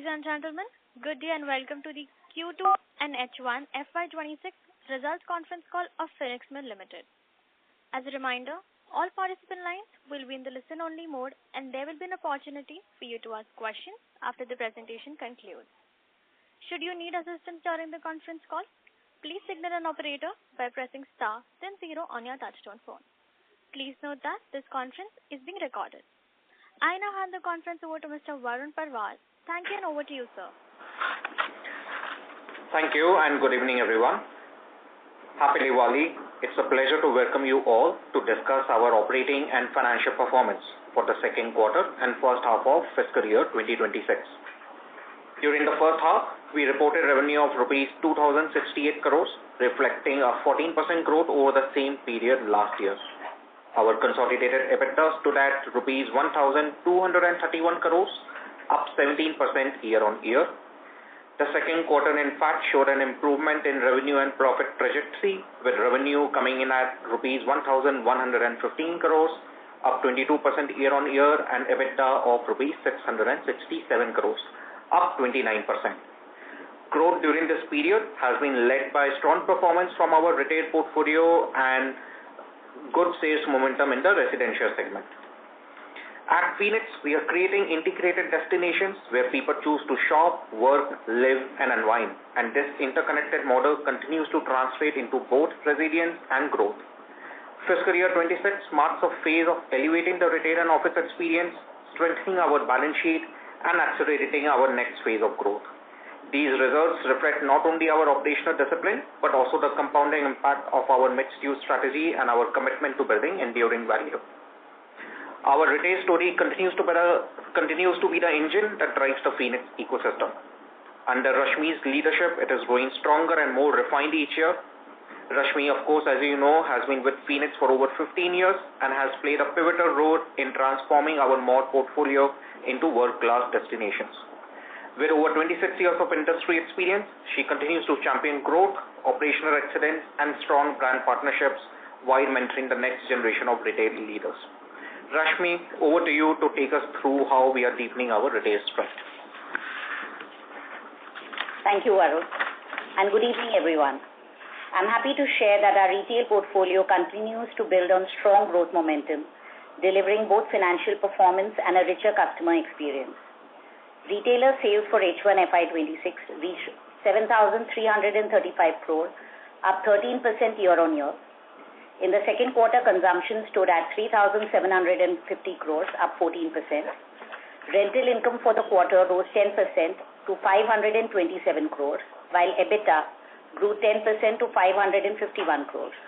and gentlemen, good day and welcome to the Q2 and H1 FY26 results conference call of Phoenix Mill Limited. As a reminder, all participant lines will be in the listen-only mode and there will be an opportunity for you to ask questions after the presentation concludes. Should you need assistance during the conference call, please signal an operator by pressing star then 0 on your touchtone phone. Please note that this conference is being recorded. I now hand the conference over to Mr. Varun Parwal. Thank you and over to you, sir. Thank you and good evening, everyone. Happy Diwali. It's a pleasure to welcome you all to discuss our operating and financial performance for the second quarter and first half of fiscal year 2026. During the first half, we reported revenue of rupees 2,068 crores, reflecting a 14% growth over the same period last year. Our consolidated EBITDA stood at rupees 1,231 crores, up 17% year-on-year. The second quarter, in fact, showed an improvement in revenue and profit trajectory, with revenue coming in at rupees 1,115 crores, up 22% year-on-year, and EBITDA of rupees 667 crores, up 29%. Growth during this period has been led by strong performance from our retail portfolio and good sales momentum in the residential segment. At Phoenix, we are creating integrated destinations where people choose to shop, work, live, and unwind, and this interconnected model continues to translate into both resilience and growth. Fiscal year 26 marks a phase of elevating the retail and office experience, strengthening our balance sheet, and accelerating our next phase of growth. These results reflect not only our operational discipline, but also the compounding impact of our mixed-use strategy and our commitment to building enduring value. Our retail story continues to be the engine that drives the Phoenix ecosystem. Under Rashmi's leadership, it is growing stronger and more refined each year. Rashmi, of course, as you know, has been with Phoenix for over 15 years and has played a pivotal role in transforming our mall portfolio into world-class destinations. With over 26 years of industry experience, she continues to champion growth, operational excellence, and strong brand partnerships while mentoring the next generation of retail leaders. Rashmi, over to you to take us through how we are deepening our retail strength. Thank you, Varun, and good evening, everyone. I'm happy to share that our retail portfolio continues to build on strong growth momentum, delivering both financial performance and a richer customer experience. Retailer sales for H1 FY26 reached 7,335 crore, up 13% year-on-year. In the second quarter, consumption stood at 3,750 crores, up 14%. Rental income for the quarter rose 10% to 527 crores, while EBITDA grew 10% to 551 crores.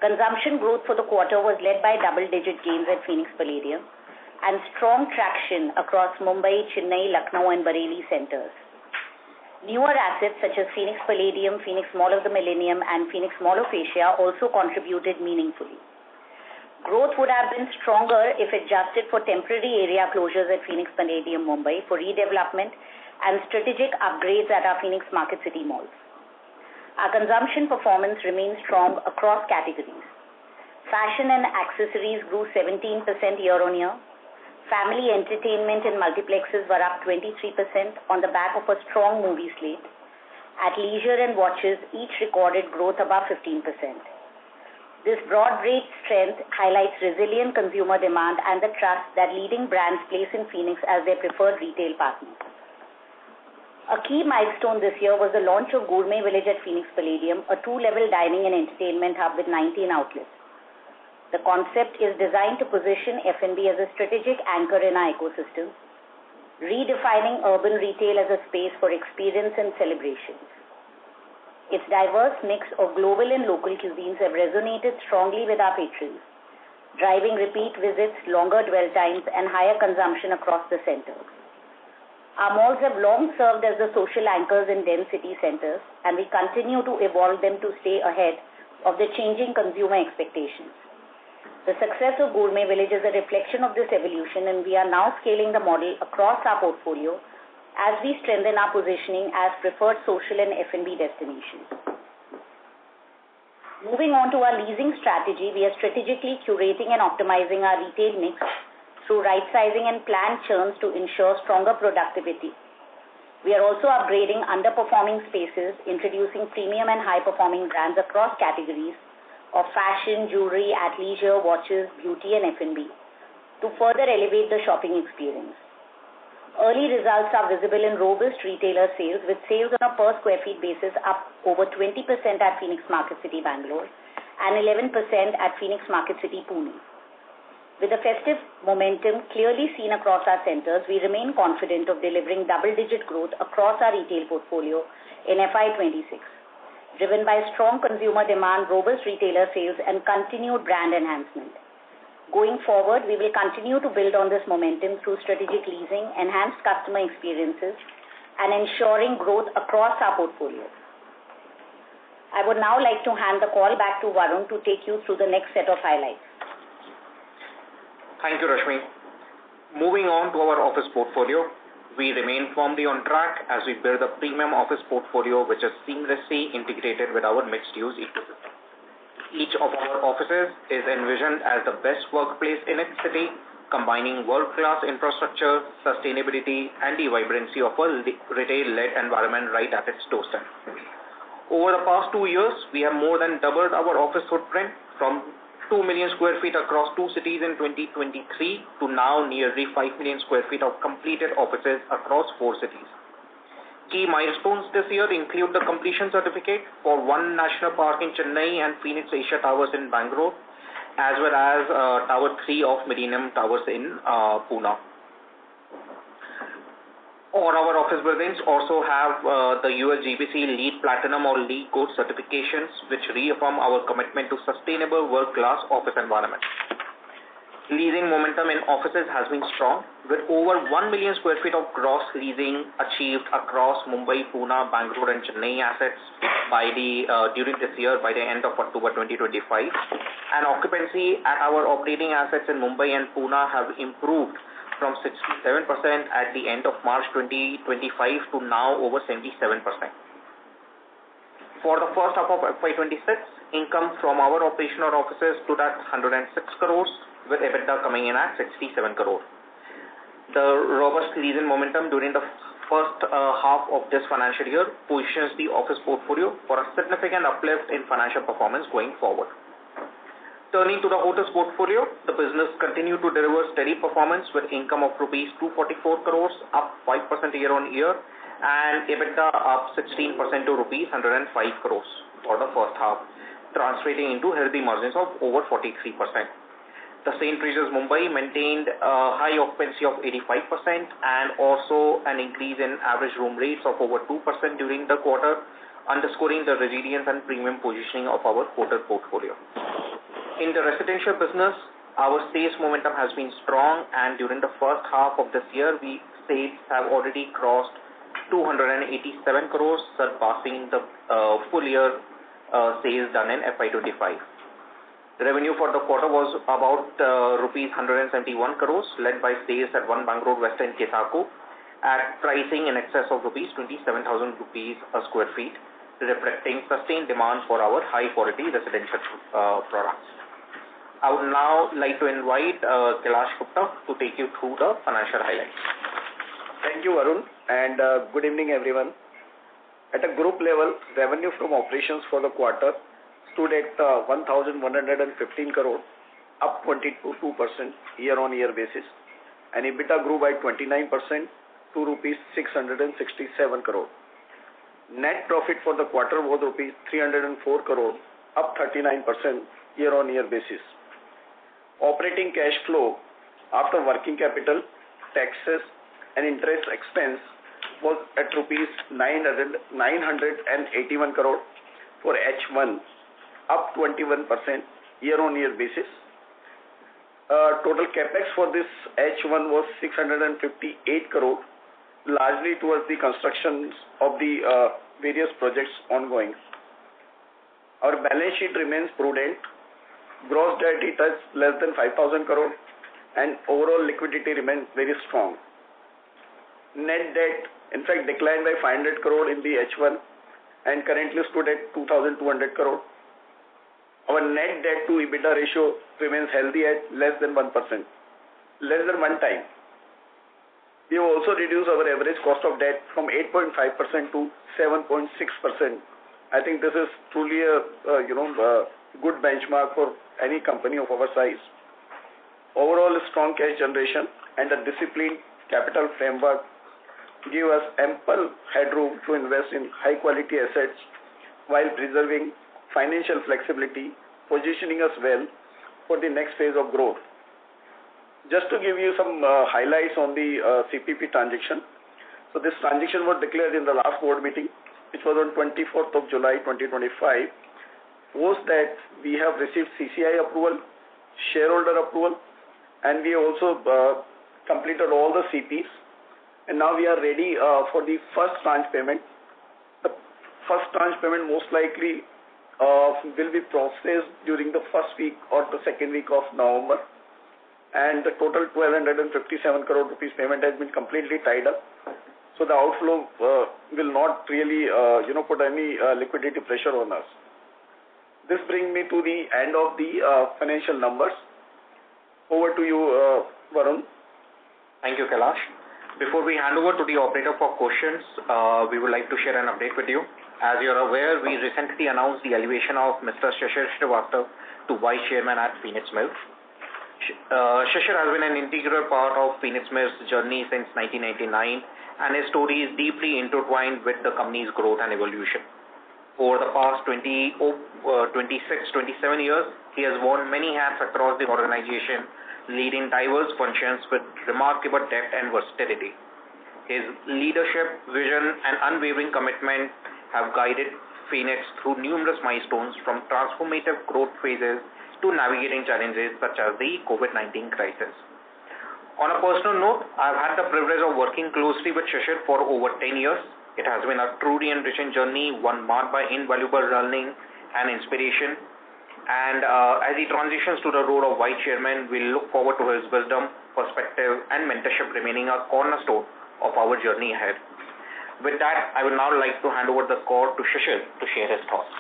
Consumption growth for the quarter was led by double-digit gains at Phoenix Palladium and strong traction across Mumbai, Chennai, Lucknow, and Bareilly centers. Newer assets such as Phoenix Palladium, Phoenix Mall of the Millennium, and Phoenix Mall of Asia also contributed meaningfully. Growth would have been stronger if adjusted for temporary area closures at Phoenix Palladium, Mumbai for redevelopment and strategic upgrades at our Phoenix Market City malls. Our consumption performance remains strong across categories. Fashion and accessories grew 17% year-on-year. Family entertainment and multiplexes were up 23% on the back of a strong movie slate. At leisure and watches, each recorded growth above 15%. This broad-based strength highlights resilient consumer demand and the trust that leading brands place in Phoenix as their preferred retail partner. A key milestone this year was the launch of Gourmet Village at Phoenix Palladium, a two-level dining and entertainment hub with 19 outlets. The concept is designed to position F&B as a strategic anchor in our ecosystem, redefining urban retail as a space for experience and celebrations. Its diverse mix of global and local cuisines have resonated strongly with our patrons, driving repeat visits, longer dwell times, and higher consumption across the centers. Our malls have long served as the social anchors in dense city centers, and we continue to evolve them to stay ahead of the changing consumer expectations. The success of Gourmet Village is a reflection of this evolution, and we are now scaling the model across our portfolio as we strengthen our positioning as preferred social and F&B destinations. Moving on to our leasing strategy, we are strategically curating and optimizing our retail mix through right-sizing and planned churns to ensure stronger productivity We are also upgrading underperforming spaces, introducing premium and high-performing brands across categories of fashion, jewelry, athleisure, watches, beauty, and F&B to further elevate the shopping experience. Early results are visible in robust retailer sales, with sales on a per square feet basis up over 20% at Phoenix Market City, Bangalore, and 11% at Phoenix Market City, Pune. With the festive momentum clearly seen across our centers, we remain confident of delivering double-digit growth across our retail portfolio in FY26, driven by strong consumer demand, robust retailer sales, and continued brand enhancement. Going forward, we will continue to build on this momentum through strategic leasing, enhanced customer experiences, and ensuring growth across our portfolio. I would now like to hand the call back to Varun to take you through the next set of highlights. Thank you, Rashmi. Moving on to our office portfolio, we remain firmly on track as we build a premium office portfolio which is seamlessly integrated with our mixed-use ecosystem. Each of our offices is envisioned as the best workplace in its city, combining world-class infrastructure, sustainability, and the vibrancy of a retail-led environment right at its doorstep. Over the past 2 years, we have more than doubled our office footprint from 2 million square feet across 2 cities in 2023 to now nearly 5 million square feet of completed offices across 4 cities. Key milestones this year include the completion certificate for One National Park in Chennai and Phoenix Asia Towers in Bangalore, as well as Tower 3 of Millennium Towers in Pune. All our office buildings also have the USGBC LEED Platinum or LEED Gold certifications, which reaffirm our commitment to sustainable world-class office environments. Leasing momentum in offices has been strong, with over 1 million square feet of gross leasing achieved across Mumbai, Pune, Bangalore, and Chennai assets during this year by the end of October 2025. And occupancy at our operating assets in Mumbai and Pune have improved from 67% at the end of March 2025 to now over 77%. For the first half of FY26, income from our operational offices stood at 106 crores, with EBITDA coming in at 67 crores. The robust leasing momentum during the first half of this financial year positions the office portfolio for a significant uplift in financial performance going forward. Turning to the hotels portfolio, the business continued to deliver steady performance with income of rupees 244 crores, up 5% year-on-year, and EBITDA up 16% to rupees 105 crores for the first half, translating into healthy margins of over 43%. The St. Regis Mumbai maintained a high occupancy of 85% and also an increase in average room rates of over 2% during the quarter, underscoring the resilience and premium positioning of our hotel portfolio. In the residential business, our sales momentum has been strong, and during the first half of this year, sales have already crossed 287 crores, surpassing the full year sales done in FY25. Revenue for the quarter was about rupees 171 crores, led by sales at One Bangalore West and Kesaku at pricing in excess of rupees 27,000 rupees a square feet, reflecting sustained demand for our high-quality residential products. I would now like to invite Kailash Gupta to take you through the financial highlights. Thank you, Varun, and good evening, everyone. At a group level, revenue from operations for the quarter stood at 1,115 crore, up 22% year-on-year basis, and EBITDA grew by 29% to rupees 667 crore. Net profit for the quarter was rupees 304 crore, up 39% year-on-year basis. Operating cash flow after working capital, taxes, and interest expense was at rupees 981 crore for H1, up 21% year-on-year basis. Total capex for this H1 was 658 crore, largely towards the constructions of the various projects ongoing. Our balance sheet remains prudent. Gross debt is less than 5,000 crore, and overall liquidity remains very strong. Net debt, in fact, declined by 500 crore in the H1 and currently stood at 2,200 crore. Our net debt to EBITDA ratio remains healthy at less than 1%, less than 1 time. We have also reduced our average cost of debt from 8.5% to 7.6%. I think this is truly a good benchmark for any company of our size. Overall, strong cash generation and a disciplined capital framework give us ample headroom to invest in high-quality assets while preserving financial flexibility, positioning us well for the next phase of growth. Just to give you some highlights on the CPP transaction. So this transaction was declared in the last board meeting, which was on 24th of July 2025. Post that, we have received CCI approval, shareholder approval, and we have also completed all the CPs. And now we are ready for the first tranche payment. The first tranche payment most likely will be processed during the first week or the second week of November. And the total 1,257 crore rupees payment has been completely tied up. So the outflow will not really, put any liquidity pressure on us. This brings me to the end of the financial numbers. Over to you, Varun. Thank you, Kailash. Before we hand over to the operator for questions, we would like to share an update with you. As you are aware, we recently announced the elevation of Mr. Shishir Srivastava to Vice Chairman at Phoenix Mills. Shishir has been an integral part of Phoenix Mills' journey since 1999, and his story is deeply intertwined with the company's growth and evolution. Over the past 27 years, he has worn many hats across the organization, leading diverse functions with remarkable depth and versatility. His leadership, vision, and unwavering commitment have guided Phoenix through numerous milestones, from transformative growth phases to navigating challenges such as the COVID-19 crisis. On a personal note, I've had the privilege of working closely with Shishir for over 10 years. It has been a truly enriching journey, one marked by invaluable learning and inspiration. And as he transitions to the role of Vice Chairman, we look forward to his wisdom, perspective, and mentorship remaining a cornerstone of our journey ahead. With that, I would now like to hand over the call to Shishir to share his thoughts.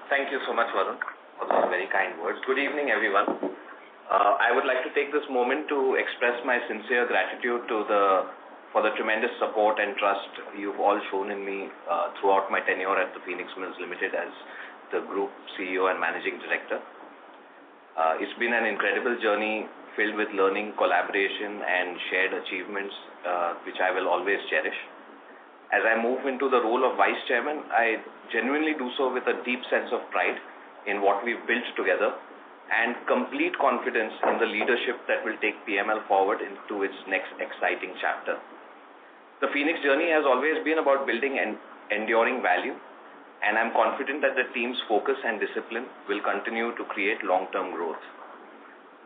Thank you so much, Varun, for those very kind words. Good evening, everyone. I would like to take this moment to express my sincere gratitude for the tremendous support and trust you've all shown in me throughout my tenure at the Phoenix Mills Limited as the Group CEO and Managing Director. It's been an incredible journey filled with learning, collaboration, and shared achievements, which I will always cherish. As I move into the role of Vice Chairman, I genuinely do so with a deep sense of pride in what we've built together and complete confidence in the leadership that will take PML forward into its next exciting chapter. The Phoenix journey has always been about building enduring value, and I'm confident that the team's focus and discipline will continue to create long-term growth.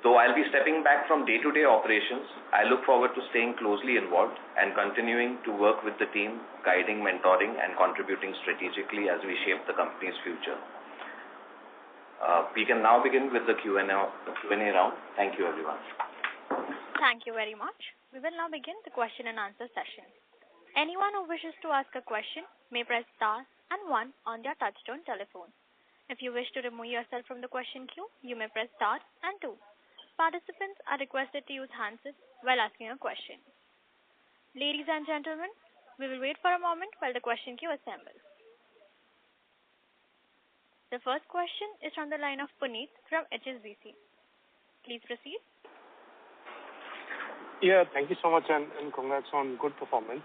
Though I'll be stepping back from day-to-day operations, I look forward to staying closely involved and continuing to work with the team, guiding, mentoring, and contributing strategically as we shape the company's future. We can now begin with the Q&A round. Thank you, everyone. Thank you very much. We will now begin the question and answer session. Anyone who wishes to ask a question may press star and 1 on their touchtone telephone. If you wish to remove yourself from the question queue, you may press star and 2. Participants are requested to use handsets while asking a question. Ladies and gentlemen, we will wait for a moment while the question queue assembles. The first question is from the line of Puneet from HSBC. Please proceed. Yeah, thank you so much and congrats on good performance.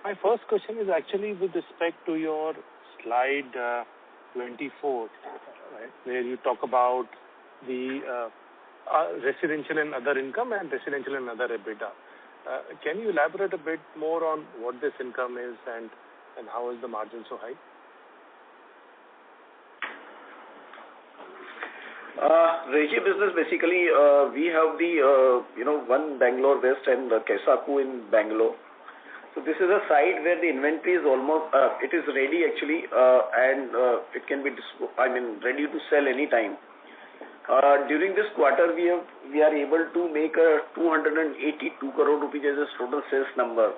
My first question is actually with respect to your slide 24, right, where you talk about the residential and other income and residential and other EBITDA. Can you elaborate a bit more on what this income is and how is the margin so high? Regie business, basically, we have the, one Bangalore West and Kesaku in Bangalore. So this is a site where the inventory is almost, it is ready actually, and it can be, ready to sell anytime. During this quarter, we are able to make a 282 crore rupees as a total sales number,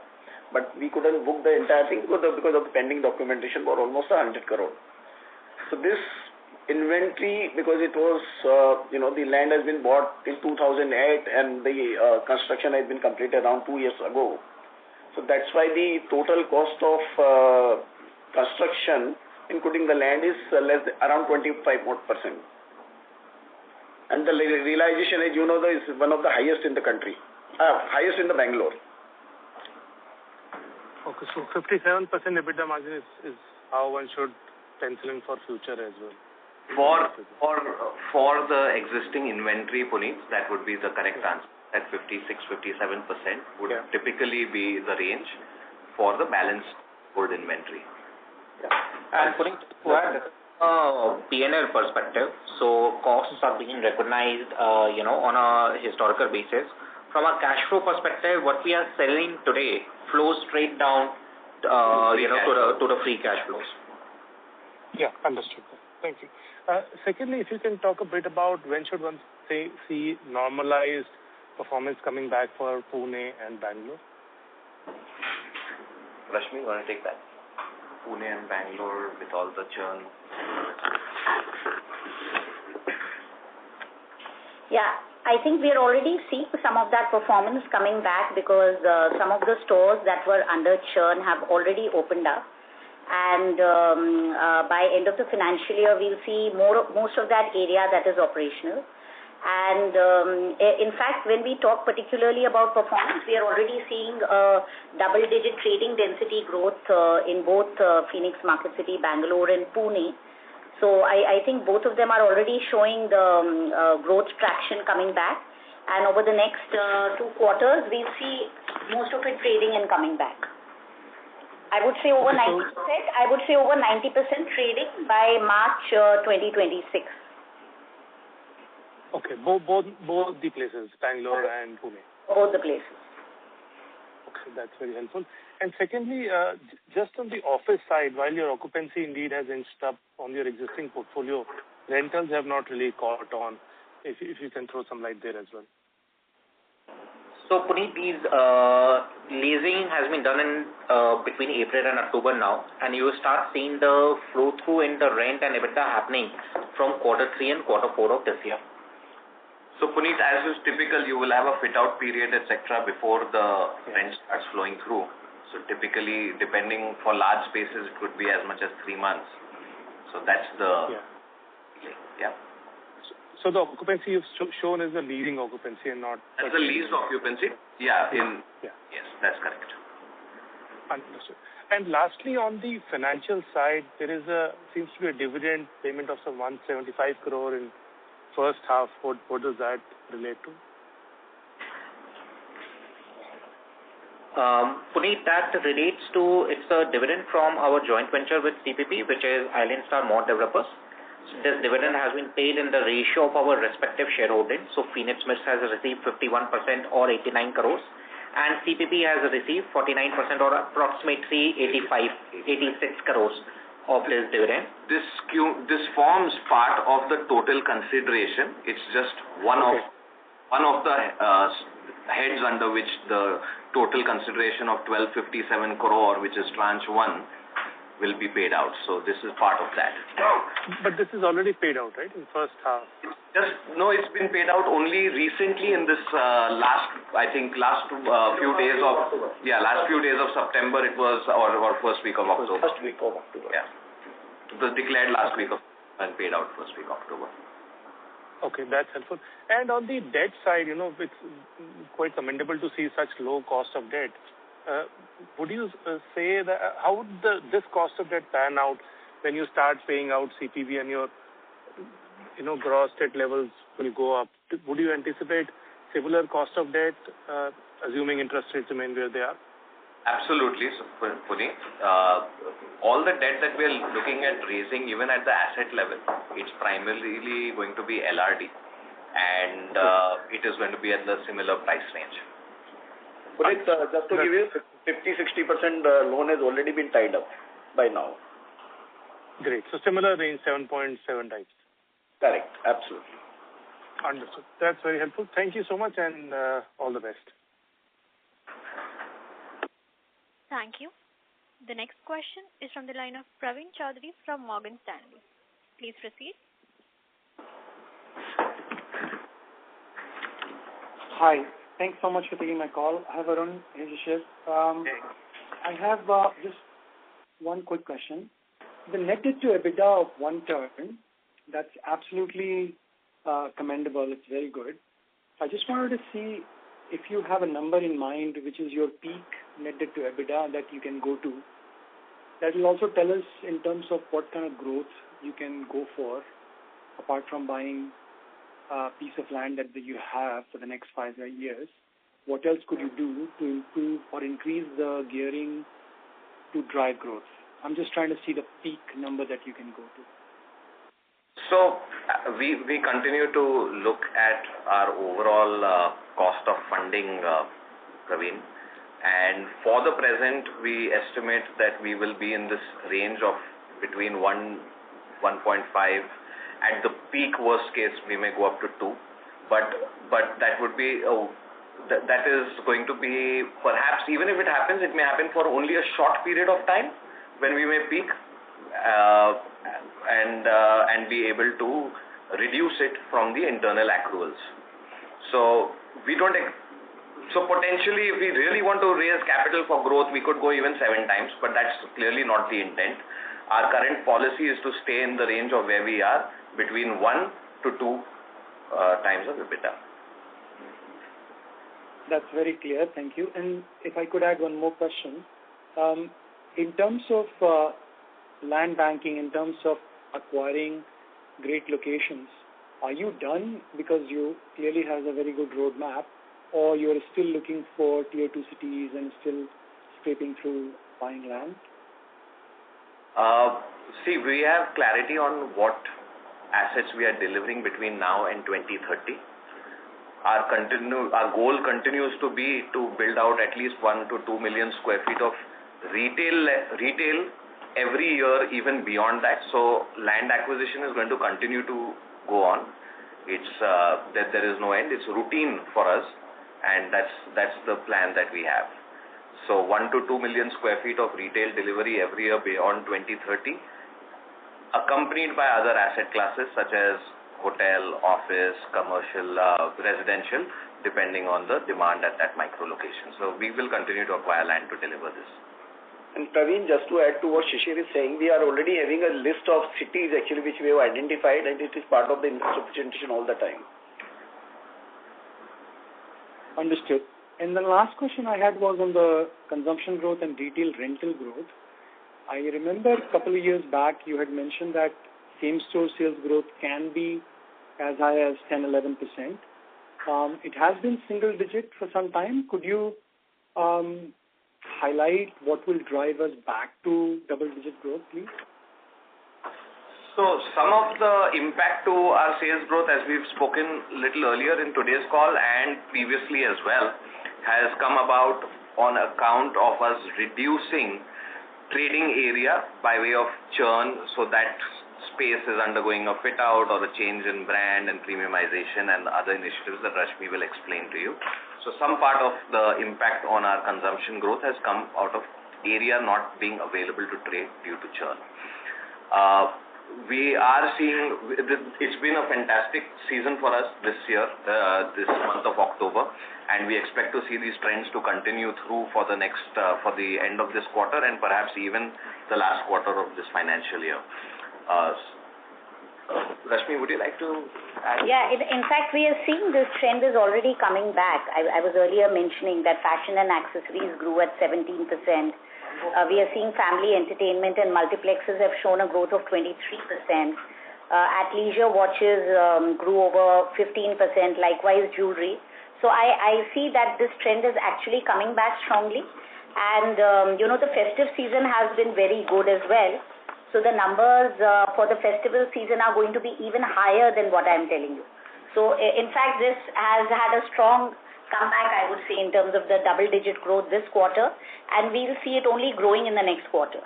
but we couldn't book the entire thing because of the pending documentation for almost 100 crore. So this inventory, because it was, the land has been bought in 2008 and the construction has been completed around 2 years ago. So that's why the total cost of construction, including the land, is around 25%. And the realization, as you know, is one of the highest in the country, highest in the Bangalore. Okay, so 57% EBITDA margin is how one should pencil in for future as well. For the existing inventory, Puneet, that would be the correct answer. At 56-57% would typically be the range for the balanced good inventory. And Puneet, to add P&L perspective, so costs are being recognized, on a historical basis. From a cash flow perspective, what we are selling today flows straight down, to the free cash flows. Yeah, understood. Thank you. Secondly, if you can talk a bit about when should one see normalized performance coming back for Pune and Bangalore? Rashmi, you want to take that? Pune and Bangalore with all the churn. Yeah, I think we are already seeing some of that performance coming back because some of the stores that were under churn have already opened up. And by end of the financial year, we'll see most of that area that is operational. And in fact, when we talk particularly about performance, we are already seeing double-digit trading density growth in both Phoenix, Market City, Bangalore, and Pune. So I think both of them are already showing the growth traction coming back. And over the next 2 quarters, we'll see most of it trading and coming back. I would say over 90%. I would say over 90% trading by March 2026. Okay, both the places, Bangalore and Pune. Both the places. Okay, that's very helpful. And secondly, just on the office side, while your occupancy indeed has inched up on your existing portfolio, rentals have not really caught on. If you can throw some light there as well. So Puneet, these leasing has been done in between April and October now, and you will start seeing the flow through in the rent and EBITDA happening from Q3 and Q4 of this year. So Puneet, as is typical, you will have a fit-out period, etc., before the rent starts flowing through. So typically, depending for large spaces, it could be as much as 3 months. So that's the yeah. So the occupancy you've shown is the leasing occupancy and not... That's the leased occupancy? Yeah. Yes, that's correct. Understood. And lastly, on the financial side, there seems to be a dividend payment of some 175 crore in first half. What does that relate to? Puneet, that relates to, it's a dividend from our joint venture with CPP, which is Island Star Mall Developers. This dividend has been paid in the ratio of our respective shareholding. So Phoenix Mills has received 51% or 89 crores and CPP has received 49% or approximately 86 crores of this dividend. This forms part of the total consideration. It's just one of the heads under which the total consideration of 1257 crore, which is tranche 1, will be paid out. So this is part of that. But this is already paid out, right, in first half? It's been paid out only recently in this last few days of September. It was or first week of October. First week of October. Yeah, it was declared last week of and paid out first week of October. Okay, that's helpful. And on the debt side, it's quite commendable to see such low cost of debt. Would you say that how would this cost of debt pan out when you start paying out CPV and your gross debt levels will go up? Would you anticipate similar cost of debt, assuming interest rates remain where they are? Absolutely, Puneet. All the debt that we are looking at raising, even at the asset level, it's primarily going to be LRD, and it is going to be at the similar price range. But just to give you 50-60% loan has already been tied up by now. Great. So similar range, 7.7 times. Correct. Absolutely. Understood. That's very helpful. Thank you so much and all the best. Thank you. The next question is from the line of Praveen Chaudhary from Morgan Stanley. Please proceed. Hi. Thanks so much for taking my call. Hi, Varun. Hey, Yashish. I have just one quick question. The net debt to EBITDA of 1 turn, that's absolutely commendable. It's very good. I just wanted to see if you have a number in mind, which is your peak net debt to EBITDA that you can go to. That will also tell us in terms of what kind of growth you can go for, apart from buying a piece of land that you have for the next 5 years. What else could you do to improve or increase the gearing to drive growth? I'm just trying to see the peak number that you can go to. So we continue to look at our overall cost of funding, Praveen. And for the present, we estimate that we will be in this range of between 1.5. At the peak worst case, we may go up to 2. But that would be that is going to be, perhaps even if it happens, it may happen for only a short period of time when we may peak and be able to reduce it from the internal accruals. So we don't. So potentially, if we really want to raise capital for growth, we could go even 7 times, but that's clearly not the intent. Our current policy is to stay in the range of where we are, between 1 to 2 times of EBITDA. That's very clear. Thank you. And if I could add one more question. In terms of land banking, in terms of acquiring great locations, are you done because you clearly have a very good roadmap, or you're still looking for tier 2 cities and still scraping through buying land? See, we have clarity on what assets we are delivering between now and 2030. Our goal continues to be to build out at least 1 to 2 million square feet of retail every year, even beyond that. So land acquisition is going to continue to go on. It's that there is no end. It's routine for us, and that's the plan that we have. So 1 to 2 million square feet of retail delivery every year beyond 2030, accompanied by other asset classes such as hotel, office, commercial, residential, depending on the demand at that micro location. So we will continue to acquire land to deliver this. And Praveen, just to add to what Shishir is saying, we are already having a list of cities actually which we have identified, and it is part of the investor presentation all the time. Understood. And the last question I had was on the consumption growth and retail rental growth. I remember a couple of years back you had mentioned that same-store sales growth can be as high as 10-11%. It has been single-digit for some time. Could you highlight what will drive us back to double-digit growth, please? So some of the impact to our sales growth, as we've spoken a little earlier in today's call and previously as well, has come about on account of us reducing trading area by way of churn, so that space is undergoing a fit out or a change in brand and premiumization and other initiatives that Rashmi will explain to you. So some part of the impact on our consumption growth has come out of area not being available to trade due to churn. We are seeing, it's been a fantastic season for us this year, this month of October, and we expect to see these trends to continue through for the next, for the end of this quarter and perhaps even the last quarter of this financial year. Rashmi, would you like to add? Yeah, in fact, we are seeing this trend is already coming back. I was earlier mentioning that fashion and accessories grew at 17%. We are seeing family entertainment and multiplexes have shown a growth of 23%. Athleisure watches grew over 15%, likewise jewelry. So I see that this trend is actually coming back strongly. And, the festive season has been very good as well. So the numbers for the festival season are going to be even higher than what I'm telling you. So in fact, this has had a strong comeback, I would say, in terms of the double-digit growth this quarter, and we'll see it only growing in the next quarter.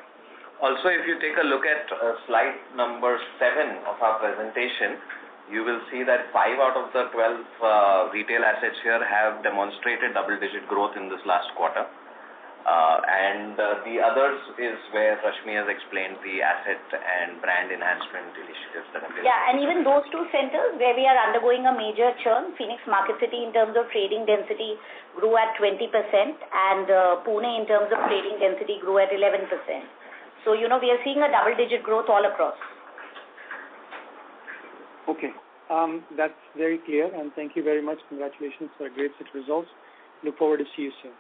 Also, if you take a look at slide number 7 of our presentation, you will see that 5 out of the 12 retail assets here have demonstrated double-digit growth in this last quarter. And the others is where Rashmi has explained the asset and brand enhancement initiatives that have been. Yeah, and even those two centers where we are undergoing a major churn, Phoenix Market City in terms of trading density grew at 20% and Pune in terms of trading density grew at 11%. So, we are seeing a double-digit growth all across. Okay. That's very clear, and thank you very much. Congratulations for a great set of results. Look forward to see you soon.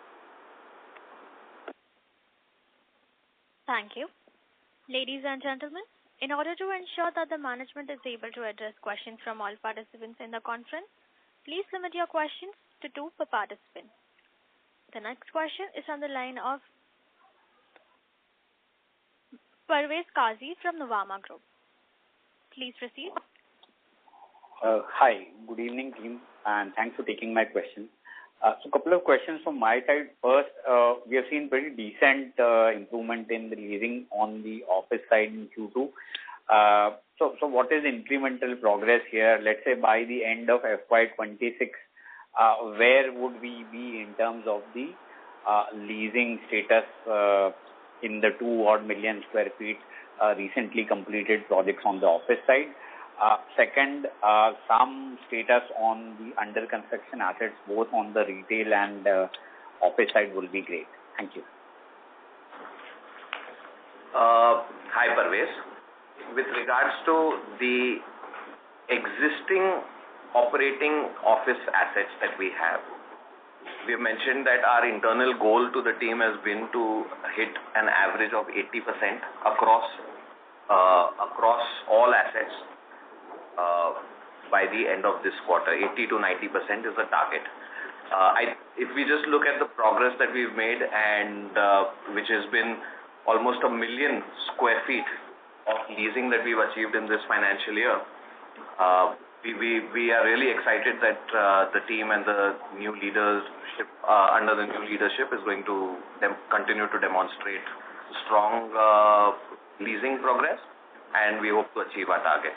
Thank you. Ladies and gentlemen, in order to ensure that the management is able to address questions from all participants in the conference, please limit your questions to 2 per participant. The next question is on the line of Parvez Qazi from Nuvama Group. Please proceed. Hi, good evening team, and thanks for taking my question. So a couple of questions from my side. First, we have seen pretty decent improvement in the leasing on the office side in Q2. So what is incremental progress here? Let's say by the end of FY26, where would we be in terms of the leasing status in the 2 million square feet recently completed projects on the office side? Second, some status on the under construction assets, both on the retail and office side will be great. Thank you. Hi, Parvez. With regards to the existing operating office assets that we have, we have mentioned that our internal goal to the team has been to hit an average of 80% across all assets by the end of this quarter. 80 to 90% is the target. If we just look at the progress that we've made and which has been almost 1 million square feet of leasing that we've achieved in this financial year, we are really excited that the team and the new leadership under the new leadership is going to continue to demonstrate strong leasing progress, and we hope to achieve our target.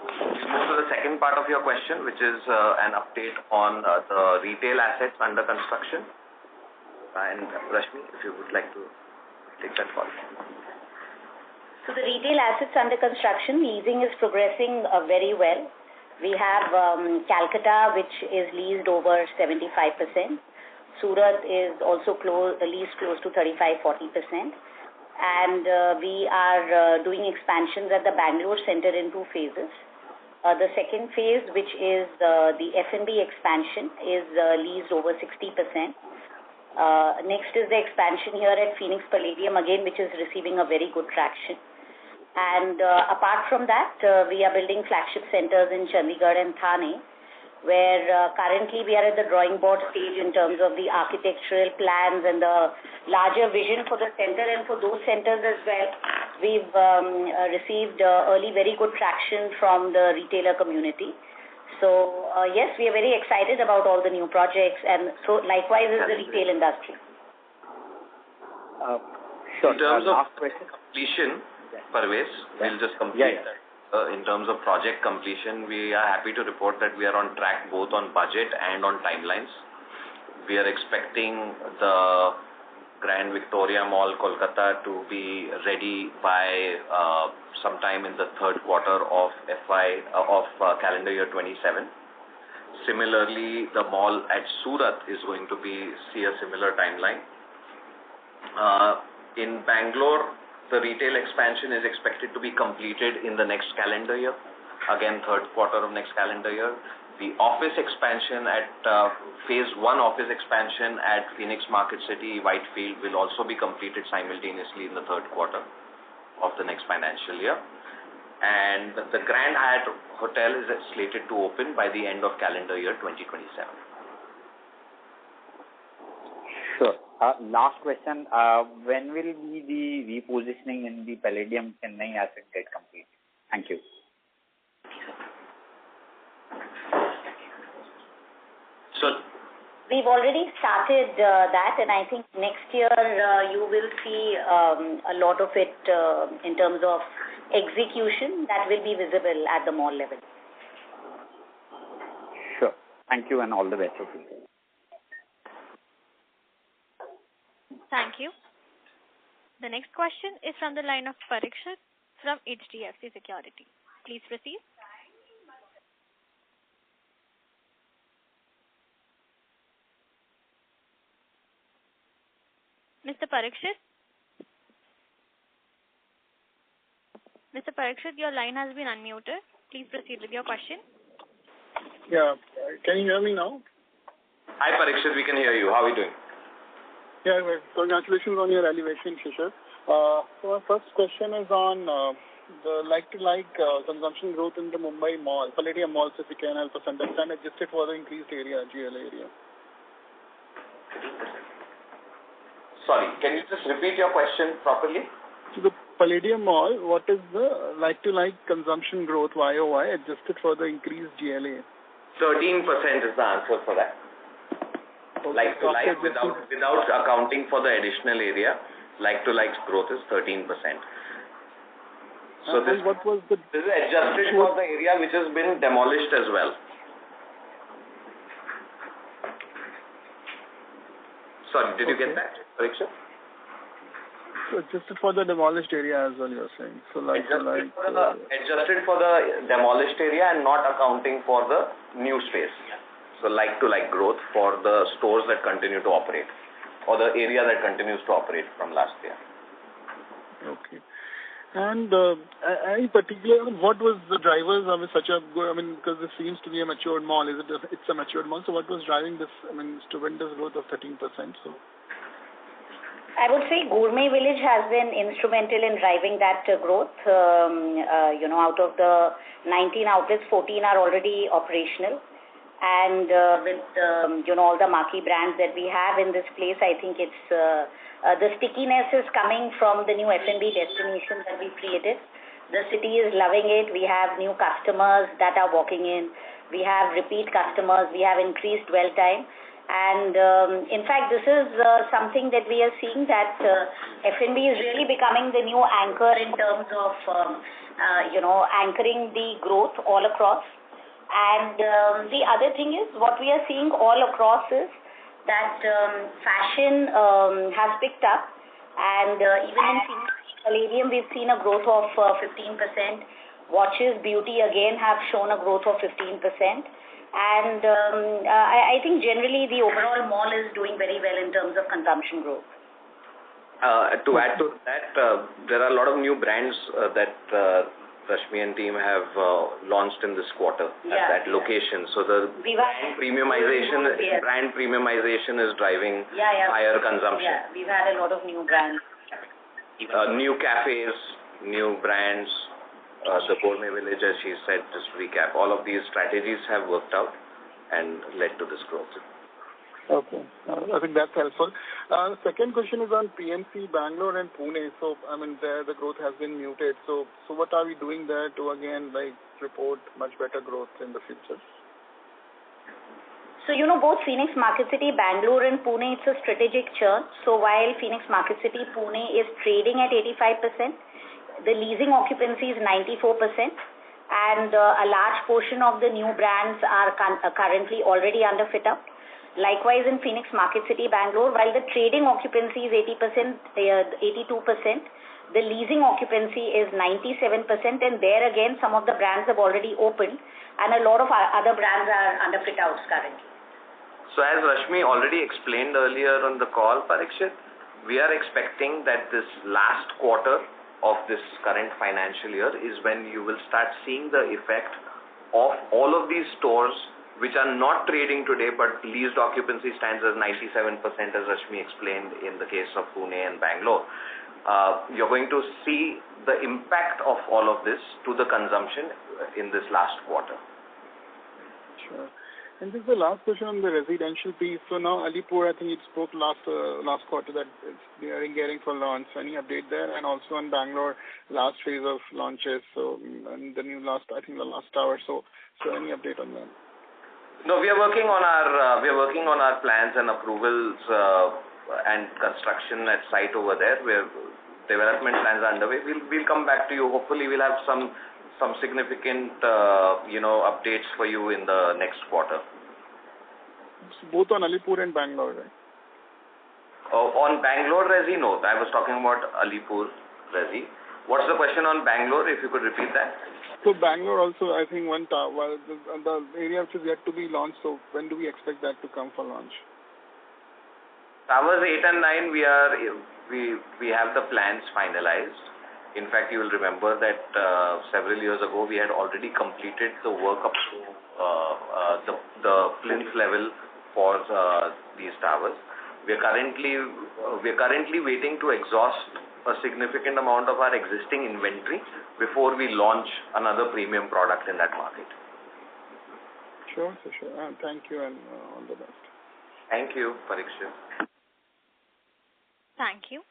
We'll move to the second part of your question, which is an update on the retail assets under construction. And Rashmi, if you would like to take that call. So the retail assets under construction, leasing is progressing very well. We have Calcutta, which is leased over 75%. Surat is also leased close to 35-40%. And we are doing expansions at the Bangalore Center in 2 phases. The second phase, which is the F&B expansion, is leased over 60%. Next is the expansion here at Phoenix Palladium again, which is receiving a very good traction. And apart from that, we are building flagship centers in Chandigarh and Thane, where currently we are at the drawing board stage in terms of the architectural plans and the larger vision for the center. And for those centers as well, we've received early very good traction from the retailer community. So yes, we are very excited about all the new projects, and so likewise is the retail industry. In terms of completion, Parvez, we'll just complete that. In terms of project completion, we are happy to report that we are on track both on budget and on timelines. We are expecting the Grand Victoria Mall, Kolkata to be ready by sometime in the third quarter of calendar year 27. Similarly, the mall at Surat is going to see a similar timeline. In Bangalore, the retail expansion is expected to be completed in the next calendar year, again third quarter of next calendar year. The office expansion at phase 1 office expansion at Phoenix Market City, Whitefield will also be completed simultaneously in the third quarter of the next financial year. And the Grand Hyatt Hotel is slated to open by the end of calendar year 2027. Sure. Last question. When will the repositioning in the Palladium Chennai asset get complete? Thank you. So we've already started that, and I think next year you will see a lot of it in terms of execution that will be visible at the mall level. Sure. Thank you and all the best of you. Thank you. The next question is from the line of Parikshit from HDFC Securities. Please proceed. Mr. Parikshit? Mr. Parikshit, your line has been unmuted. Please proceed with your question. Yeah. Can you hear me now? Hi, Parikshit. We can hear you. How are you doing? Yeah, well, congratulations on your elevation, Shishir. So my first question is on the like-to-like consumption growth in the Mumbai mall, Palladium malls, if you can help us understand, adjusted for the increased area, GLA area. Sorry, can you just repeat your question properly? So the Palladium mall, what is the like-to-like consumption growth YOY adjusted for the increased GLA? 13% is the answer for that. Okay. Like-to-like without accounting for the additional area, like-to-like growth is 13%. So this is adjusted for the area which has been demolished as well. Sorry, did you get that, Parikshit? So adjusted for the demolished area as well, you're saying. So adjusted for the demolished area and not accounting for the new space. So like-to-like growth for the stores that continue to operate or the area that continues to operate from last year. Okay. And any particular, what was the drivers of such a good, because this seems to be a matured mall. It's a matured mall. So what was driving this, stupendous growth of 13%? So I would say Gourmet Village has been instrumental in driving that growth. Out of the 19 outlets, 14 are already operational. And with all the marquee brands that we have in this place, I think it's the stickiness is coming from the new F&B destination that we created. The city is loving it. We have new customers that are walking in. We have repeat customers. We have increased dwell time. And in fact, this is something that we are seeing that F&B is really becoming the new anchor in terms of, anchoring the growth all across. And the other thing is, what we are seeing all across is that fashion has picked up, and even in Palladium, we've seen a growth of 15%. Watches, beauty again have shown a growth of 15%. And I think generally the overall mall is doing very well in terms of consumption growth. To add to that, there are a lot of new brands that Rashmi and team have launched in this quarter at that location. So the brand premiumization is driving higher consumption. Yeah, we've had a lot of new brands. New cafes, new brands, the Gourmet Village, as she said, just to recap, all of these strategies have worked out and led to this growth. Okay. I think that's helpful. Second question is on PMC, Bangalore and Pune. So, there the growth has been muted. So what are we doing there to again, report much better growth in the future? So, both Phoenix Market City, Bangalore and Pune, it's a strategic churn. So while Phoenix Market City, Pune is trading at 85%, the leasing occupancy is 94%. And a large portion of the new brands are currently already under fit-out. Likewise, in Phoenix Market City, Bangalore, while the trading occupancy is 82%, the leasing occupancy is 97%, and there again, some of the brands have already opened, and a lot of other brands are under fit-outs currently. So as Rashmi already explained earlier on the call, Parikshit, we are expecting that this last quarter of this current financial year is when you will start seeing the effect of all of these stores which are not trading today, but leased occupancy stands as 97%, as Rashmi explained in the case of Pune and Bangalore. You're going to see the impact of all of this to the consumption in this last quarter. Sure. And this is the last question on the residential piece. So now Alipur, I think it spoke last quarter that they are getting for launch. So any update there? And also on Bangalore, last phase of launches. So and the last tower. So any update on that? No, we are working on our plans and approvals and construction at site over there, where development plans are underway. We'll come back to you. Hopefully, we'll have some significant updates for you in the next quarter. So both on Alipur and Bangalore, right? On Bangalore Resi, no. I was talking about Alipur Resi. What's the question on Bangalore, if you could repeat that? So Bangalore also, I think one tower, well, the area which is yet to be launched, so when do we expect that to come for launch? Towers 8 and 9, we have the plans finalized. In fact, you will remember that several years ago we had already completed the work up to the plinth level for these towers. We are currently waiting to exhaust a significant amount of our existing inventory before we launch another premium product in that market. Sure. Thank you and all the best. Thank you, Parikshit. Thank you.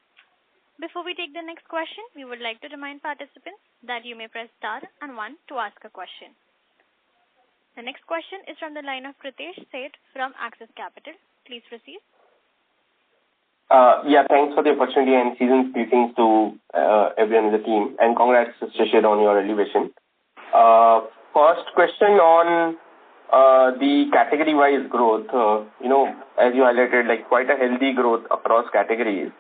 Before we take the next question, we would like to remind participants that you may press star and 1 to ask a question. The next question is from the line of Pritesh Seth from Axis Capital. Please proceed. Yeah, thanks for the opportunity and season's greetings to everyone in the team, and congrats, Shishir, on your elevation. First question on the category-wise growth. As you highlighted, like quite a healthy growth across categories.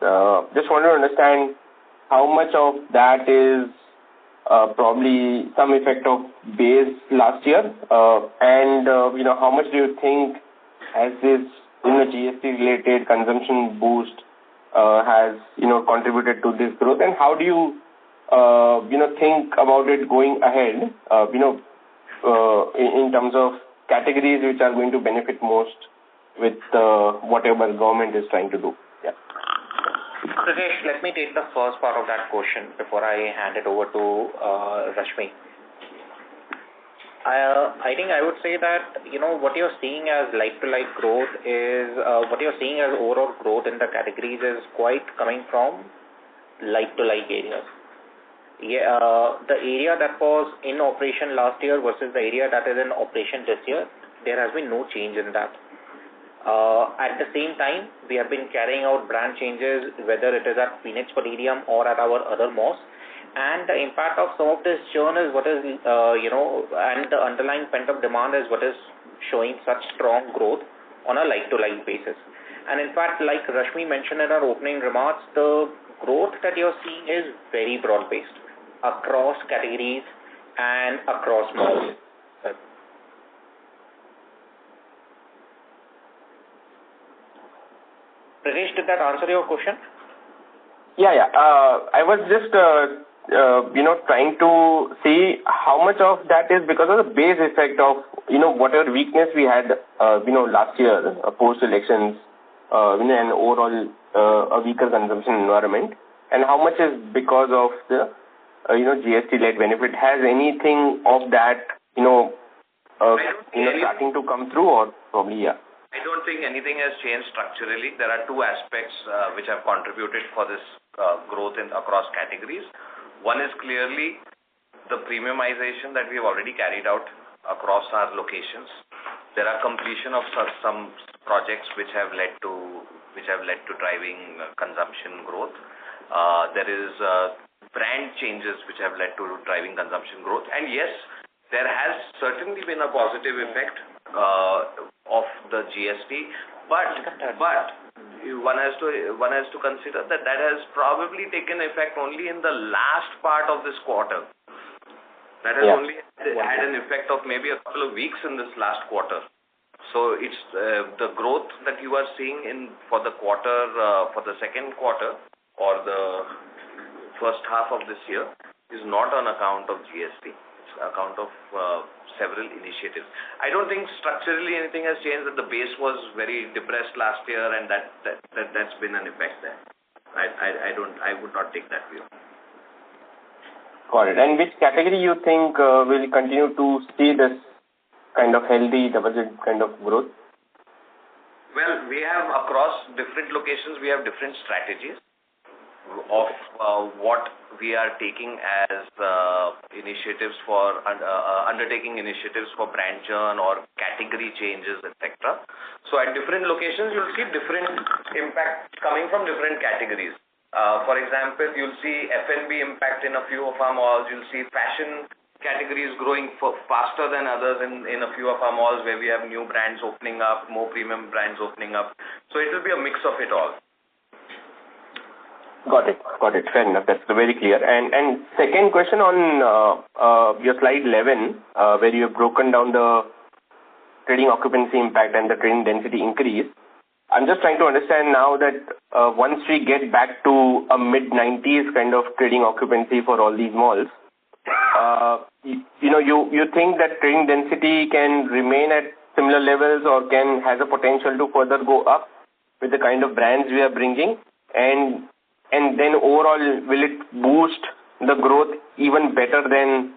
Just want to understand how much of that is probably some effect of base last year, and how much do you think has this GST-related consumption boost has contributed to this growth, and how do you think about it going ahead? In terms of categories which are going to benefit most with whatever government is trying to do. Yeah. Rajesh, let me take the first part of that question before I hand it over to Rashmi. I think I would say that, what you're seeing as like-to-like growth is, what you're seeing as overall growth in the categories is quite coming from like-to-like areas. Yeah, the area that was in operation last year versus the area that is in operation this year, there has been no change in that. At the same time, we have been carrying out brand changes, whether it is at Phoenix Palladium or at our other malls. And the impact of some of this churn is what is, and the underlying pent-up demand is what is showing such strong growth on a like-to-like basis. And in fact, like Rashmi mentioned in her opening remarks, the growth that you're seeing is very broad-based across categories and across malls. Rajesh, did that answer your question? Yeah. I was just, trying to see how much of that is because of the base effect of, whatever weakness we had, last year, post-elections, and overall a weaker consumption environment, and how much is because of the, GST-led benefit. Has anything of that, starting to come through, or probably, yeah? I don't think anything has changed structurally. There are two aspects which have contributed for this growth across categories. One is clearly the premiumization that we have already carried out across our locations. There are completion of some projects which have led to driving consumption growth. There is brand changes which have led to driving consumption growth. And yes, there has certainly been a positive effect of the GST, but one has to consider that has probably taken effect only in the last part of this quarter. That has only had an effect of maybe a couple of weeks in this last quarter. So it's the growth that you are seeing for the second quarter or the first half of this year is not on account of GST. It's on account of several initiatives. I don't think structurally anything has changed, that the base was very depressed last year and that's been an effect there. I would not take that view. Got it. And which category you think will continue to see this kind of healthy double-digit kind of growth? Well, we have across different locations, we have different strategies of what we are taking as initiatives for undertaking initiatives for brand churn or category changes, etc. So at different locations, you'll see different impact coming from different categories. For example, you'll see F&B impact in a few of our malls. You'll see fashion categories growing faster than others in a few of our malls where we have new brands opening up, more premium brands opening up. So it will be a mix of it all. Got it. Fair enough. That's very clear. And second question on your slide 11, where you have broken down the trading occupancy impact and the trading density increase. I'm just trying to understand now that once we get back to a mid-90s kind of trading occupancy for all these malls, you think that trading density can remain at similar levels or has a potential to further go up with the kind of brands we are bringing, and then overall will it boost the growth even better than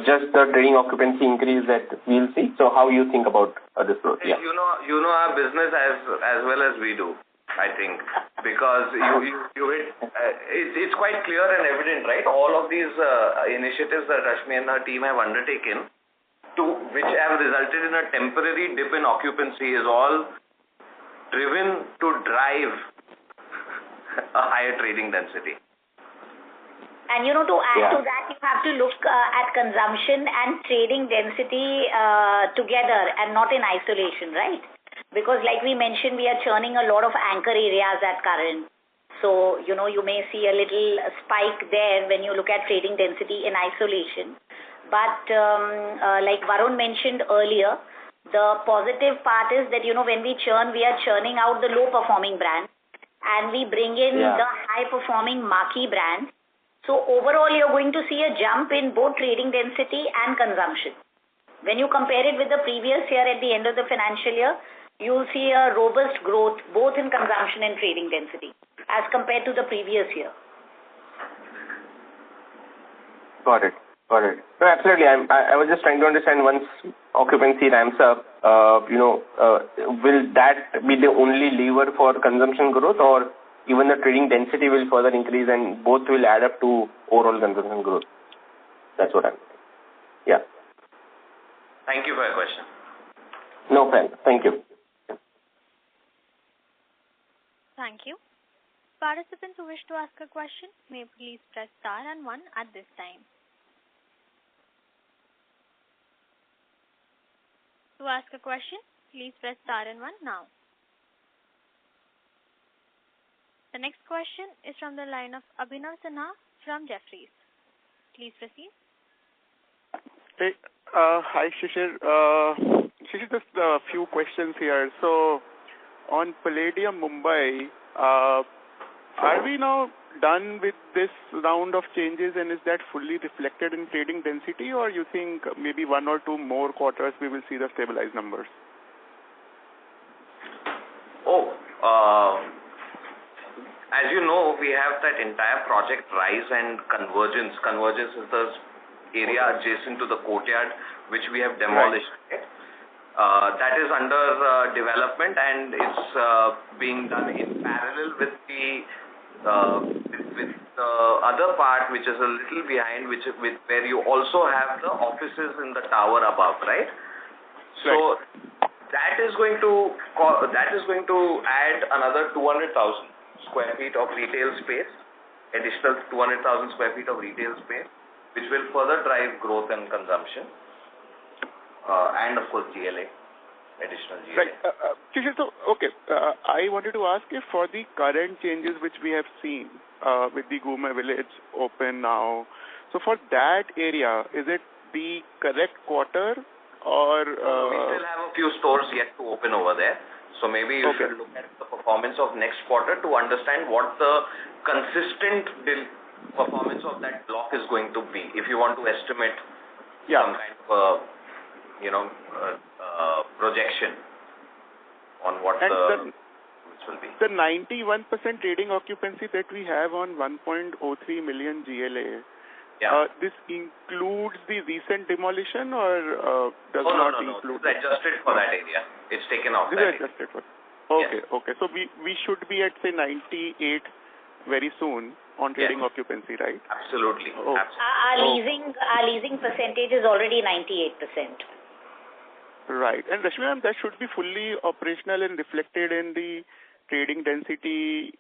just the trading occupancy increase that we'll see? So how you think about this growth? Yeah. You know our business as well as we do, I think, because it's quite clear and evident, right? All of these initiatives that Rashmi and her team have undertaken, which have resulted in a temporary dip in occupancy, is all driven to drive a higher trading density. And to add to that, you have to look at consumption and trading density together and not in isolation, right? Because like we mentioned, we are churning a lot of anchor areas at current. So, you may see a little spike there when you look at trading density in isolation. But like Varun mentioned earlier, the positive part is that, when we churn, we are churning out the low-performing brands and we bring in the high-performing marquee brands. So overall, you're going to see a jump in both trading density and consumption. When you compare it with the previous year at the end of the financial year, you'll see a robust growth both in consumption and trading density as compared to the previous year. Got it. No, absolutely. I was just trying to understand, once occupancy ramps up, will that be the only lever for consumption growth, or even the trading density will further increase and both will add up to overall consumption growth? That's what I'm saying. Yeah. Thank you for your question. No problem. Thank you. Thank you. Participants who wish to ask a question may please press star and 1 at this time. To ask a question, please press star and 1 now. The next question is from the line of Abhinav Sinha from Jefferies. Please proceed. Hey, hi Shishir. Shishir, just a few questions here. So, on Palladium Mumbai, are we now done with this round of changes, and is that fully reflected in trading density, or you think maybe 1 or 2 more quarters we will see the stabilized numbers? As you know, we have that entire project Rise and Convergence. Convergence is the area adjacent to the courtyard, which we have demolished. Right. That is under development, and it's being done in parallel with the other part, which is a little behind, where you also have the offices in the tower above, right? So that is going to add another 200,000 square feet of retail space, additional 200,000 square feet of retail space, which will further drive growth and consumption, and of course GLA, additional GLA. Right. So, okay, I wanted to ask if for the current changes which we have seen with the Gourmet Village open now, so for that area, is it the correct quarter, or? We still have a few stores yet to open over there. So maybe you should look at the performance of next quarter to understand what the consistent performance of that block is going to be. If you want to estimate some kind of projection on what which will be. The 91% trading occupancy that we have on 1.03 million GLA, this includes the recent demolition, or does not include? No. It's adjusted for that area. It's taken off that area. Adjusted for. Okay. So we should be at, say, 98 very soon on trading occupancy, right? Absolutely. Our leasing percentage is already 98%. Right. And Rashmi ma'am, that should be fully operational and reflected in the trading density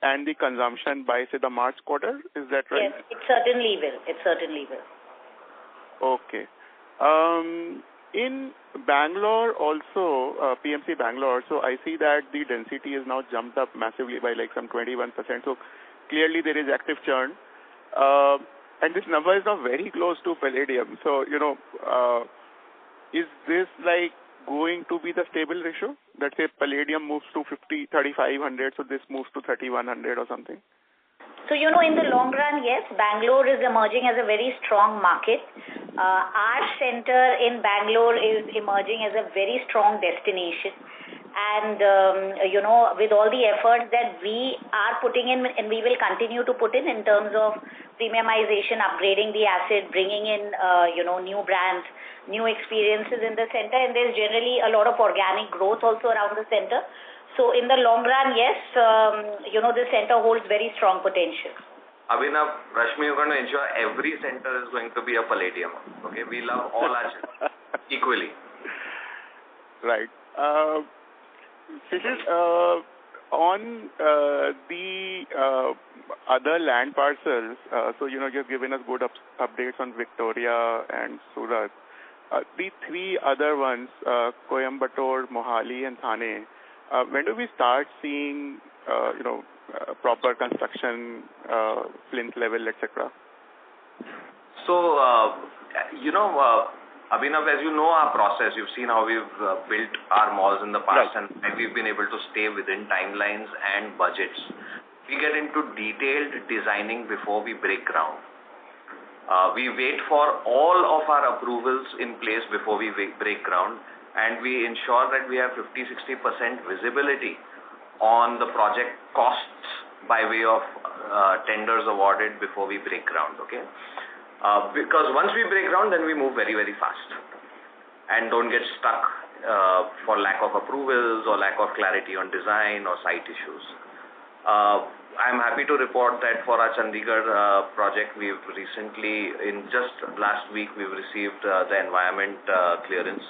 and the consumption by, say, the March quarter. Is that right? Yes, it certainly will. Okay. In Bangalore also, PMC Bangalore, so I see that the density is now jumped up massively by like some 21%. So clearly there is active churn. And this number is now very close to Palladium. So, is this like going to be the stable ratio? Let's say Palladium moves to 3,500, so this moves to 3,100 or something? So, in the long run, yes, Bangalore is emerging as a very strong market. Our center in Bangalore is emerging as a very strong destination. And, with all the efforts that we are putting in and we will continue to put in terms of premiumization, upgrading the asset, bringing in, new brands, new experiences in the center. And there's generally a lot of organic growth also around the center. So in the long run, yes, the center holds very strong potential. Abhinav, Rashmi, you're going to ensure every center is going to be a Palladium. Okay, we love all our centers equally. Right. Shishir, on the other land parcels, so you've given us good updates on Victoria and Surat. The three other ones, Coimbatore, Mohali, and Thane. When do we start seeing, proper construction, plinth level, etc.? So, Abhinav, as you know our process, you've seen how we've built our malls in the past, right, and we've been able to stay within timelines and budgets. We get into detailed designing before we break ground. We wait for all of our approvals in place before we break ground, and we ensure that we have 50-60% visibility on the project costs by way of tenders awarded before we break ground, okay? Because once we break ground, then we move very, very fast and don't get stuck for lack of approvals or lack of clarity on design or site issues. I'm happy to report that for our Chandigarh project, we've recently, in just last week, we've received the environment clearance.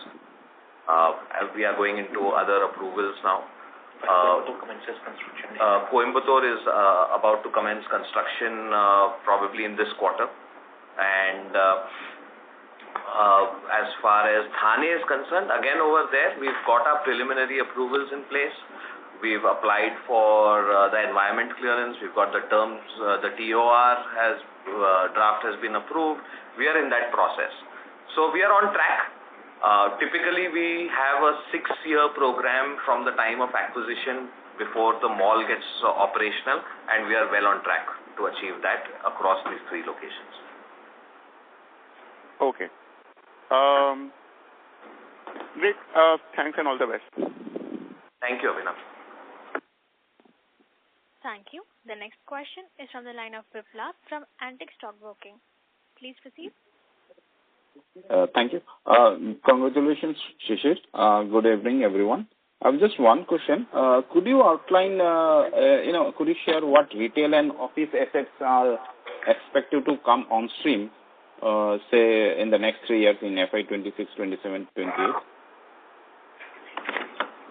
We are going into other approvals now. Coimbatore is about to commence construction probably in this quarter. And as far as Thane is concerned, again over there, we've got our preliminary approvals in place. We've applied for the environment clearance. We've got the terms, the TOR draft has been approved. We are in that process. So we are on track. Typically, we have a 6-year program from the time of acquisition before the mall gets operational, and we are well on track to achieve that across these 3 locations. Okay. Great. Thanks and all the best. Thank you, Abhinav. Thank you. The next question is from the line of Biplab from Antique Stock Broking. Please proceed. Thank you. Congratulations, Shishir. Good evening, everyone. I have just one question. Could you outline, could you share what retail and office assets are expected to come on stream, say, in the next 3 years in FY26, 27, 28?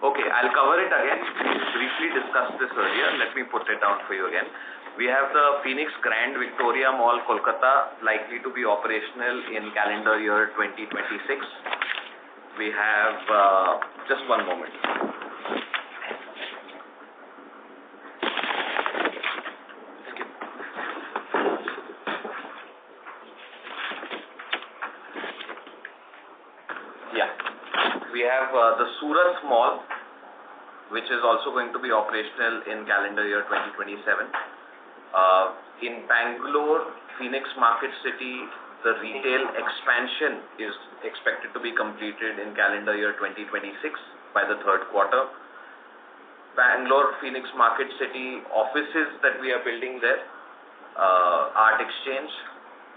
Okay, I'll cover it again. We briefly discussed this earlier. Let me put it down for you again. We have the Phoenix Grand Victoria Mall, Kolkata, likely to be operational in calendar year 2026. We have, just one moment. We have the Surat Mall, which is also going to be operational in calendar year 2027. In Bangalore, Phoenix Market City, the retail expansion is expected to be completed in calendar year 2026 by the 3rd quarter. Bangalore, Phoenix Market City offices that we are building there, Art Exchange,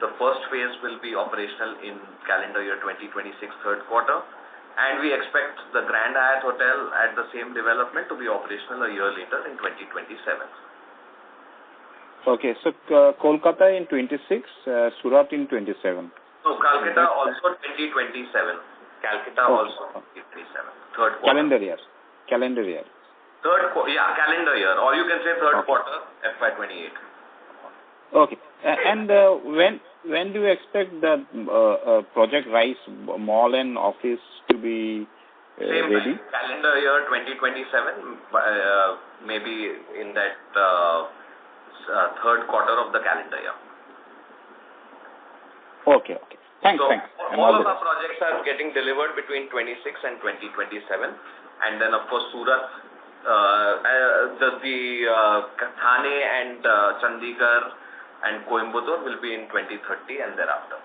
the first phase will be operational in calendar year 2026, 3rd quarter. And we expect the Grand Hyatt Hotel at the same development to be operational a year later in 2027. Okay, so Kolkata in 26, Surat in 27. So Calcutta also 2027. Calcutta also 2027. 3rd quarter. Calendar year. Calendar year. Or you can say 3rd quarter, FY28. Okay. And when do you expect that Project Rise mall and office to be ready? Calendar year 2027, maybe in that third quarter of the calendar year. Okay. Thanks. All of our projects are getting delivered between 26 and 2027. And then, of course, Surat, Thane and Chandigarh and Coimbatore will be in 2030 and thereafter.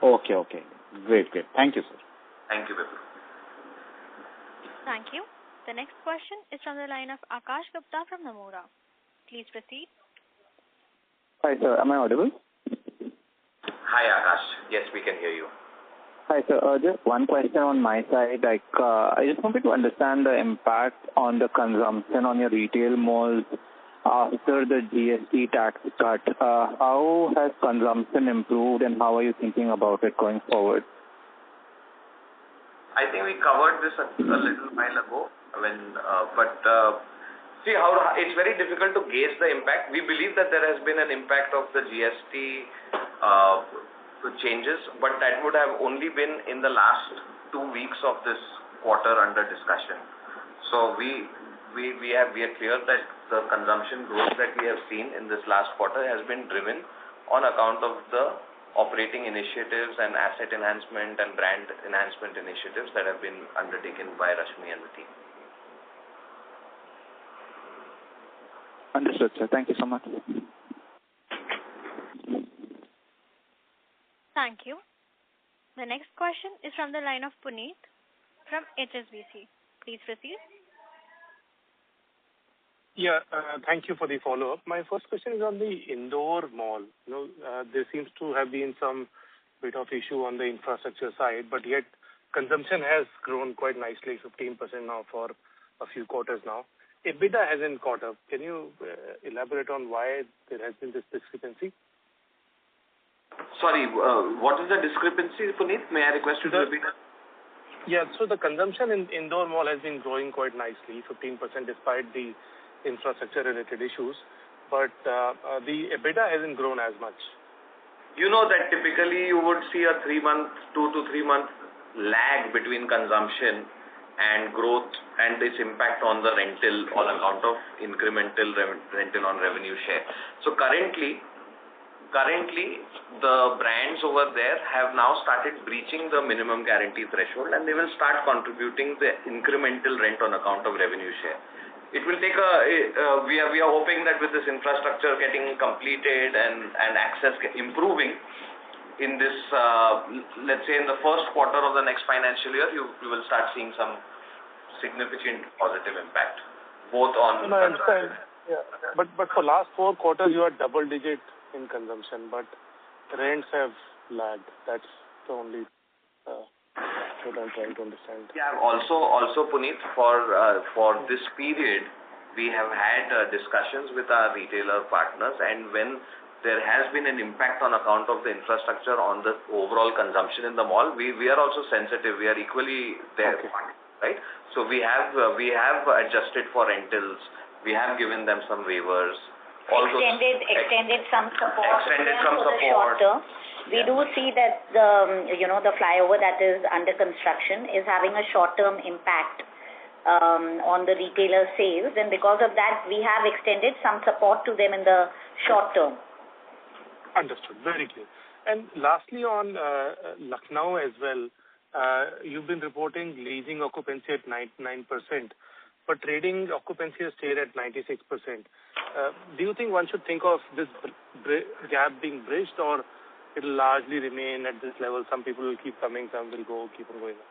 Okay. Great. Thank you, sir. Thank you, Vipul. Thank you. The next question is from the line of Akash Gupta from Nomura. Please proceed. Hi, sir. Am I audible? Hi, Akash. Yes, we can hear you. Hi, sir. Just one question on my side. I just wanted to understand the impact on the consumption on your retail malls after the GST tax cut. How has consumption improved, and how are you thinking about it going forward? I think we covered this a little while ago. See how it's very difficult to gauge the impact. We believe that there has been an impact of the GST changes, but that would have only been in the last 2 weeks of this quarter under discussion. So we are clear that the consumption growth that we have seen in this last quarter has been driven on account of the operating initiatives and asset enhancement and brand enhancement initiatives that have been undertaken by Rashmi and the team. Understood, sir. Thank you so much. Thank you. The next question is from the line of Puneet from HSBC. Please proceed. Yeah, thank you for the follow-up. My first question is on the Indore mall. There seems to have been some bit of issue on the infrastructure side, but yet consumption has grown quite nicely, 15% now for a few quarters now. EBITDA hasn't caught up. Can you elaborate on why there has been this discrepancy? Sorry, what is the discrepancy, Puneet? May I request you to repeat that? Yeah, so the consumption in Indore mall has been growing quite nicely, 15% despite the infrastructure-related issues, but the EBITDA hasn't grown as much. You know that typically you would see a 2 to 3 month lag between consumption and growth and its impact on the rental on account of incremental rental on revenue share. So currently the brands over there have now started breaching the minimum guarantee threshold, and they will start contributing the incremental rent on account of revenue share. It will take we are hoping that with this infrastructure getting completed and access improving in this, let's say in the first quarter of the next financial year, you will start seeing some significant positive impact, both on... No, I understand. Yeah. But for last 4 quarters, you are double digit in consumption, but rents have lagged. That's the only what I'm trying to understand. Yeah. Also, Puneet, for this period, we have had discussions with our retailer partners, and when there has been an impact on account of the infrastructure on the overall consumption in the mall, we are also sensitive. We are equally there, okay. Right? So we have adjusted for rentals. We have given them some waivers. Extended some support. Short term. We do see that the flyover that is under construction is having a short-term impact on the retailer sales, and because of that, we have extended some support to them in the short term. Understood. Very clear. And lastly, on Lucknow as well, you've been reporting leasing occupancy at 99%, but trading occupancy has stayed at 96%. Do you think one should think of this gap being bridged, or it will largely remain at this level? Some people will keep coming, some will keep on going up.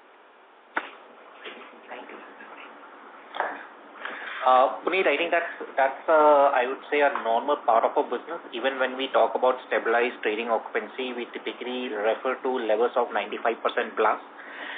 Puneet, I think that's I would say a normal part of our business. Even when we talk about stabilized trading occupancy, we typically refer to levels of 95% plus.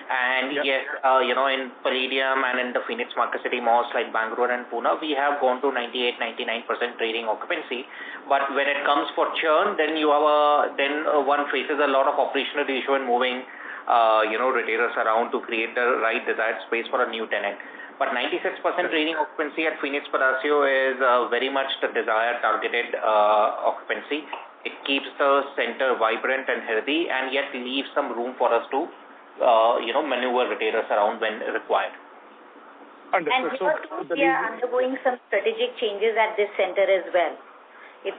And yep. Yes, in Palladium and in the Phoenix Market City malls like Bangalore and Pune, we have gone to 98-99% trading occupancy. But when it comes for churn, then one faces a lot of operational issue in moving retailers around to create the right desired space for a new tenant. But 96% trading occupancy at Phoenix Palacio is very much the desired targeted occupancy. It keeps the center vibrant and healthy, and yet leaves some room for us to, maneuver retailers around when required. And here too, we are undergoing some strategic changes at this center as well. It's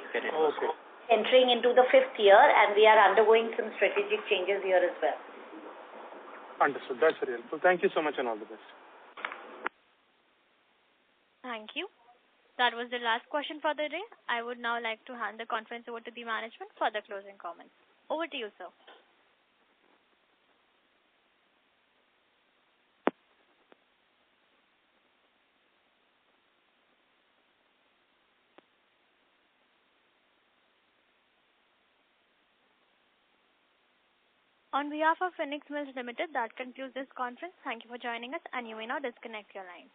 entering into the 5th year, and we are undergoing some strategic changes here as well. Understood. That's very helpful. Thank you so much, and all the best. Thank you. That was the last question for the day. I would now like to hand the conference over to the management for the closing comments. Over to you, sir. On behalf of Phoenix Mills Limited, that concludes this conference. Thank you for joining us, and you may now disconnect your line.